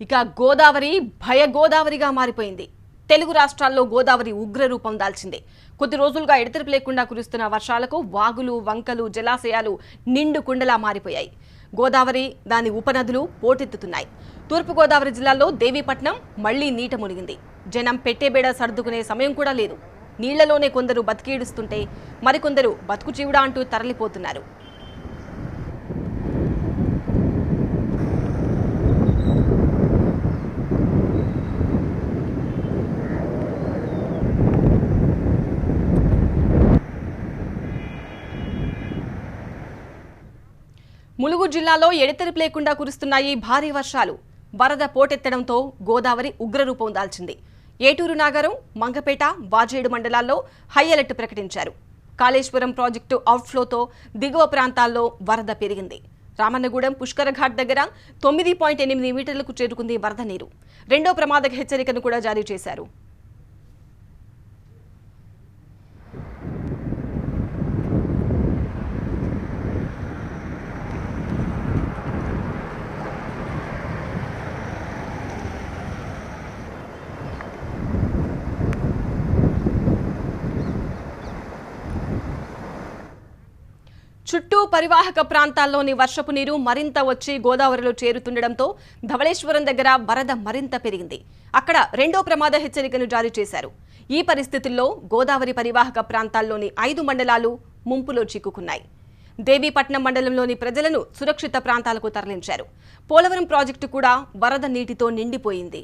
ఇక గోదావరి భయ గోదావరిగా మారిపోయింది. తెలుగు రాష్ట్రాల్లో గోదావరి ఉగ్ర రూపం దాల్చింది. కొద్ది రోజులుగా ఎడతెరిపి లేకుండా కురుస్తున్న వర్షాలకు వాగులు, వంకలు, జలాశయాలు నిండు కుండలా మారిపోయాయి. గోదావరి, దాని ఉపనదులు పోటెత్తుతున్నాయి. తూర్పు గోదావరి జిల్లాలో దేవీపట్నం మళ్లీ నీట మునిగింది. జనం పెట్టేబేడ సర్దుకునే సమయం కూడా లేదు. నీళ్లలోనే కొందరు బతికేడుస్తుంటే మరికొందరు బతుకు జీవుడా అంటూ తరలిపోతున్నారు. ములుగు జిల్లాలో ఎడతెరిపి లేకుండా కురుస్తున్నాయి భారీ వర్షాలు. వరద పోటెత్తడంతో గోదావరి ఉగ్రరూపం దాల్చింది. ఏటూరు నాగరం, మంగపేట, వాజేడు మండలాల్లో హై అలర్ట్ ప్రకటించారు. కాళేశ్వరం ప్రాజెక్టు అవుట్ఫ్లోతో దిగువ ప్రాంతాల్లో వరద పెరిగింది. రామన్నగూడెం పుష్కరఘాట్ దగ్గర 9.8 మీటర్లకు చేరుకుంది వరద నీరు. రెండో ప్రమాద హెచ్చరికను కూడా జారీ చేశారు. చుట్టూ పరివాహక ప్రాంతాల్లోని వర్షపు నీరు మరింత వచ్చి గోదావరిలో చేరుతుండటంతో ధవళేశ్వరం దగ్గర వరద మరింత పెరిగింది. అక్కడ రెండో ప్రమాద హెచ్చరికను జారీ చేశారు. ఈ పరిస్థితుల్లో గోదావరి పరివాహక ప్రాంతాల్లోని 5 మండలాలు ముంపులో చిక్కుకున్నాయి. దేవీపట్నం మండలంలోని ప్రజలను సురక్షిత ప్రాంతాలకు తరలించారు. పోలవరం ప్రాజెక్టు కూడా వరద నీటితో నిండిపోయింది.